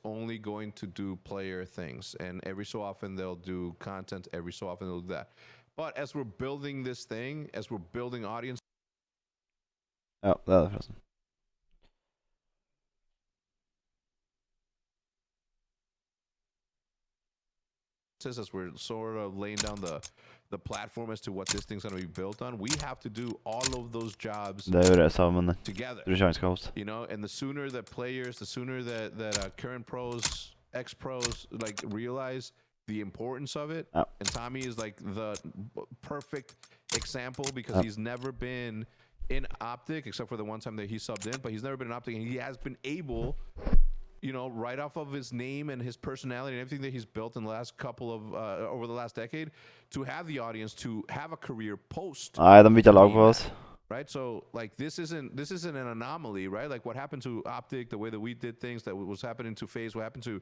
only going to do player things, and every so often they'll do content. Every so often they'll do that. But as we're building this thing, as we're building audience. Ja, det er det forresten. As we're sort of laying down the platform as to what this thing's going to be built on, we have to do all of those jobs Det gjør jeg sammen. together. Tror ikke han skal hoste. You know, and the sooner that players, the sooner that current pros, ex-pros, like realize the importance of it. Ja. And Tommy is like the perfect example because he's never been in Optic except for the one time that he subbed in, but he's never been in Optic, and he has been able, you know, right off of his name and his personality and everything that he's built in the last couple of over the last decade, to have the audience, to have a career post. Nei, de bytter lag på oss. Right, so like this isn't an anomaly, right? Like what happened to Optic, the way that we did things, that was happening to FaZe, what happened to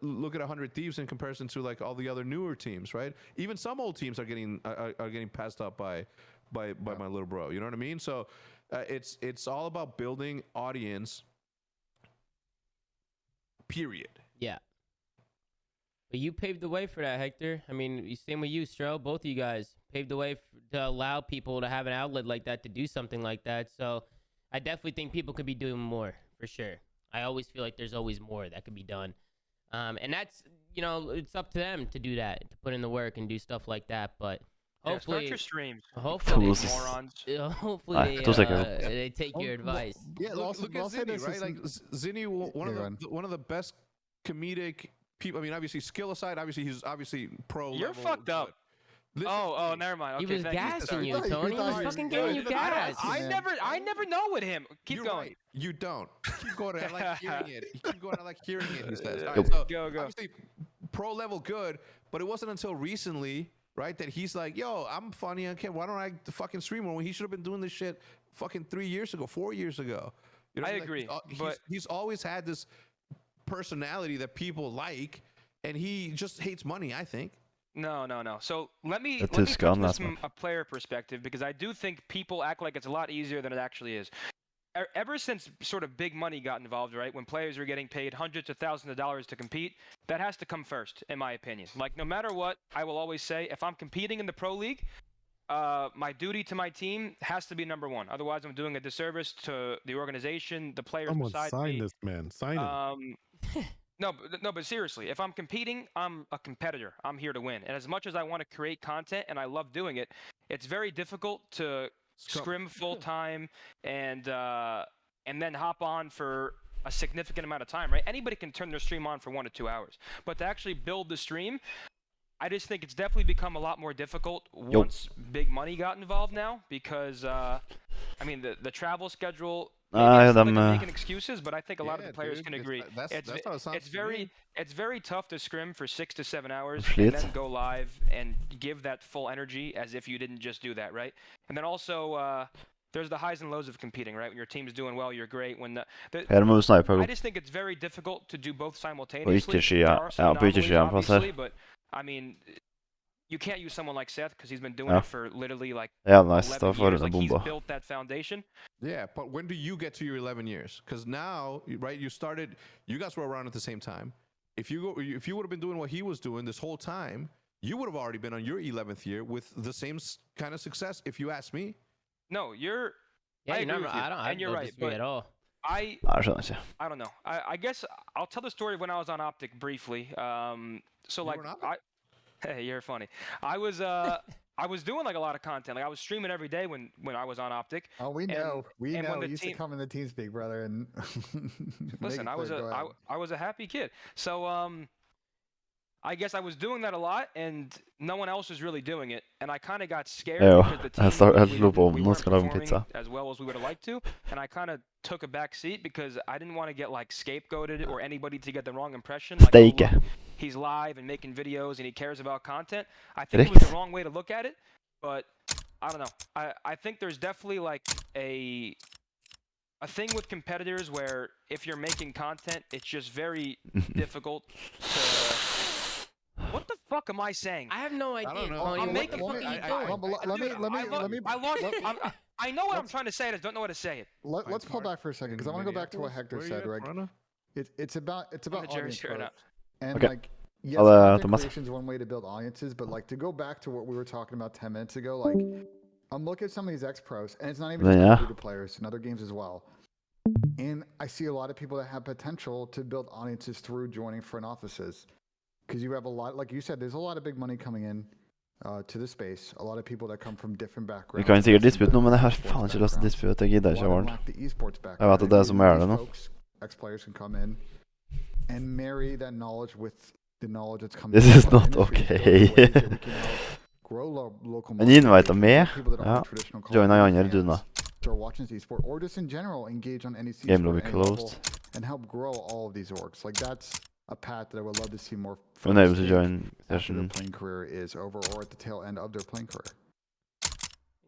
look at 100 Thieves in comparison to like all the other newer teams, right? Even some old teams are getting passed up by my little bro. You know what I mean? So it's all about building audience. Period. Yeah. But you paved the way for that, Hector. I mean, same with you, Stro. Both of you guys paved the way to allow people to have an outlet like that, to do something like that. So I definitely think people could be doing more, for sure. I always feel like there's always more that could be done. And that's, you know, it's up to them to do that, to put in the work and do stuff like that. But hopefully, start your streams. Hopefully, morons. Hopefully they take your advice. Yeah, look at Zinni, right? Like Zinni, one of the best comedic people. I mean, obviously skill aside, he's pro. You're fucked up. Oh, never mind. Okay, he was gassing you, Tony. He was fucking getting you gas. I never know with him. Keep going. Right. You don't. Keep going. I like hearing it. You keep going. I like hearing it. He says. All right, so go. Obviously, pro level good, but it wasn't until recently, right, that he's like, "Yo, I'm funny. Okay, why don't I fucking stream more?" When he should have been doing this shit fucking 3 years ago, 4 years ago. You know, I agree, but he's always had this personality that people like, and he just hates money, I think. No. So let me That put is gone this last from month. a player perspective, because I do think people act like it's a lot easier than it actually is. Ever since sort of big money got involved, right, when players are getting paid hundreds of thousands of dollars to compete, that has to come first, in my opinion. Like, no matter what, I will always say, if I'm competing in the pro league, my duty to my team has to be number one. Otherwise, I'm doing a disservice to the organization, the players beside me. Sign this man. Sign him. No, but seriously, if I'm competing, I'm a competitor. I'm here to win. And as much as I want to create content and I love doing it, it's very difficult to scrim full time and then hop on for a significant amount of time, right? Anybody can turn their stream on for 1 to 2 hours, but to actually build the stream, I just think it's definitely become a lot more difficult once big money got involved now, because I mean the travel schedule. I'm making excuses, but I think a lot of the players can agree. It's very tough to scrim for 6 to 7 hours and then go live and give that full energy as if you didn't just do that, right? And then also there's the highs and lows of competing, right? When your team's doing well, you're great. When I just think it's very difficult to do both simultaneously. There are some anomalies, obviously, but I mean, you can't use someone like Seth because he's been doing it for literally like 11 years. Like, he's built that foundation. Yeah, but when do you get to your 11 years? Because now, right, you guys were around at the same time. If you would have been doing what he was doing this whole time, you would have already been on your 11th year with the same kind of success, if you ask me. No, you're. Yeah, I agree with you, and you're right, but at all. I don't know. I guess I'll tell the story of when I was on Optic briefly. So like hey, you're funny. I was doing like a lot of content. Like I was streaming every day when I was on Optic. Oh, we know. We know. You used to come in the TeamSpeak, brother, and listen. I was a happy kid. So I guess I was doing that a lot, and no one else was really doing it, and I kind of got scared because the team we weren't performing as well as we would have liked to, and I kind of took a back seat because I didn't want to get like scapegoated or anybody to get the wrong impression. Like, oh, look, he's live and making videos and he cares about content. I think it was the wrong way to look at it, but I don't know. I think there's definitely like a thing with competitors where if you're making content, it's just very difficult to. What the fuck am I saying? I have no idea. I don't know. I'm making fucking I know what I'm trying to say. I just don't know how to say it. Let's pull back for a second because I want to go back to what Hector said, right? it's about audience Sure, growth. And Okay. like, yes, I'll, content Thomas. creation is one way to build audiences, but like to go back to what we were talking about 10 minutes ago, like I'm looking at some of these X-Pros, and it's not even just Yeah. Call of Duty players in other games as well. And I see a lot of people that have potential to build audiences through joining front offices. Because you have a lot, like you said, there's a lot of big money coming in to the space. A lot of people that come from different Vi backgrounds. kan sikkert dispute nå, men jeg har faen ikke lyst til å dispute. Jeg gidder ikke A lot of over them den. lack the esports background. Jeg vet at det er som er det nå. Folks, ex-players can come in and marry that knowledge with the knowledge that's coming. This is from our not industry to okay. build ways that we can help grow local Men invite markets, dem med. people that aren't Ja. traditional Call of Join Duty Ajanger fans, Duna. start watching this esport, or just in general engage on any Game esport lobby at any level closed. and help grow all of these orgs. Like that's a path that I would love to see more Unable folks to take join after their session. playing career is over or at the tail end of their playing career.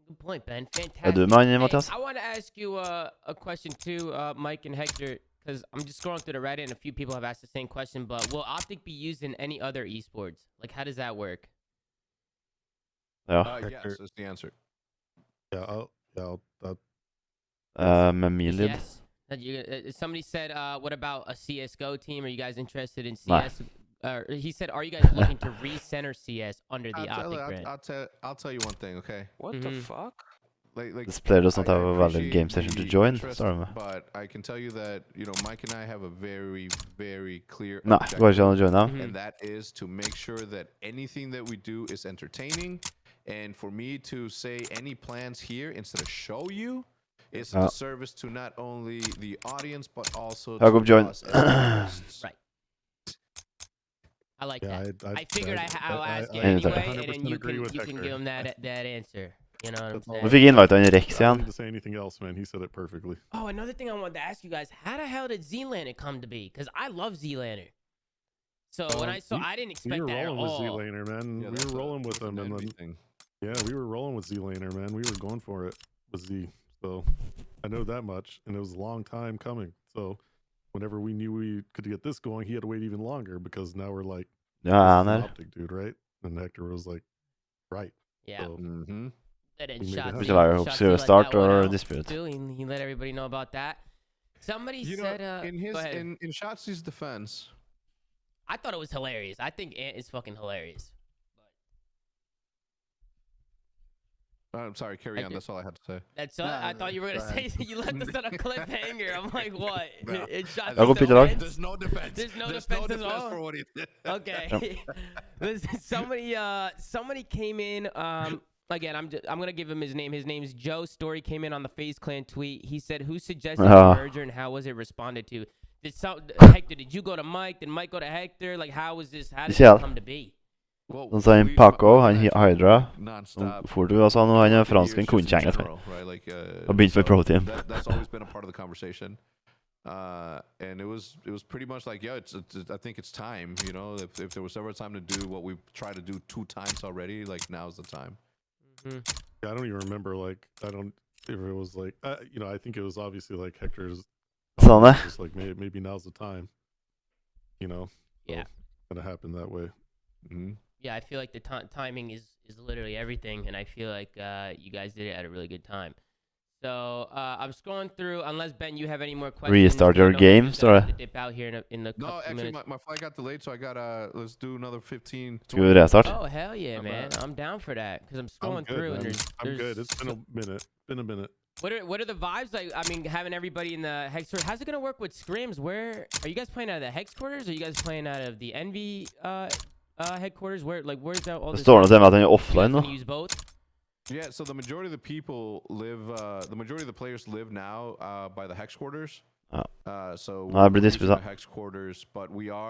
Good point, Ben. Fantastic. Er du med han, Hey, Mathias? I want to ask you a question too, Mike and Hector, because I'm just scrolling through the Reddit and a few people have asked the same question. But will Optic be used in any other esports? Like, how does that work? Ja. Yes, is the answer. Med min lyd. Yes. Somebody said, what about a CSGO team? Are you guys interested in Nei. CS? He said, are you guys looking to recenter CS under the Optic brand? I'll tell you one thing, okay? What the fuck? Like This player does not I have a valid appreciate game session to the join. interest, Sorry, man. but I can tell you that Mike and I have a very, very clear Nei, det går ikke an å joine. and that is to make sure that anything that we do is entertaining. And for me to say any plans here instead of show you is a disservice to not only the audience but also Jakob, to join. us as analysts. Right. I like Yeah, that. I figured I'll ask you I anyway, and 100% then you agree can with give Hector. him that answer. You know what I'm That's all. saying? Vi fikk invite han Rex I don't igjen. need to say anything else, man. He said it perfectly. Oh, another thing I wanted to ask you guys: how the hell did Z-Lander come to be? Because I love Z-Lander. So when I saw, I didn't We expect were that at rolling with all. Z-Laner, man. Yeah, we that's were rolling with that's them, an and envy then thing. yeah, we were rolling with Z-Laner, man. We were going for it with Z. So I know that much, and it was a long time coming. So whenever we knew we could get this going, he had to wait even longer because now we're like, Ja, this han is an er. Optic dude, right? And Hector was like, right. Yeah. So, Mm-hmm. And then We made it Shotzi, happen. Would you like Shotzi to let start that one or out, dispute? too. He let everybody know about that. Somebody said, in his go ahead. in Shotzi's defense, I thought it was hilarious. I think Ant is fucking hilarious. I'm sorry, carry I on. did. That's all I had to say. That's all. No, I thought you were gonna go ahead. say you left us on a cliffhanger. I'm like, what? No. It's Shotzi's Jakob, Peter Lag. defense? There's no defense. There's no There's defense no at defense all? for what he did. Okay. Listen, somebody came in. Again, I'm gonna give him his name. His name's Joe. Story came in on the FaZe Clan tweet. He said, "Who suggested the merger and how was it responded to?" Hector? Did you go to Mike? Did Mike go to Hector? Like, how was this? How did Kjell. it come to be? Sånn som en Paco, han Hydra. Non-stop. For du altså, nå han er fransk, han kunne Just in ikke engelsk. general, right? Like, Har begynt med so Pro Team. That's always been a part of the conversation. And it was pretty much like, yeah, I think it's time. If there was ever a time to do what we've tried to do 2 times already, like now's the time. Mm-hmm. yeah, I don't even remember, like, if it was like, I think it was obviously like Hector's. Sånn det. Just like maybe now's the time. So Yeah. Gonna happen that way. Mm-hmm. Yeah, I feel like the timing is literally everything, and I feel like you guys did it at a really good time. So I'm scrolling through. Unless Ben, you have any more questions? Restart your I know game, we're just står gonna det. have to dip out here in the No, couple actually, minutes. my flight got delayed, so I got let's do another 15. Skal vi restart? Oh hell yeah, I'm, man! I'm down for that because I'm I'm scrolling good, through and man. there's I'm good. It's been a minute. Been a minute. What are the vibes like? I mean, having everybody in the hex quarters. How's it gonna work with scrims? Where are you guys playing out of the hex quarters? Or are you guys playing out of the Envy headquarters? Where's that all Det this? står noe til meg at han er You guys offline nå. can use both. Yeah, so the majority of the people live, the majority of the players live now by the hex quarters. Oh. So Ah, det blir we're using disputa. the hex quarters, but we are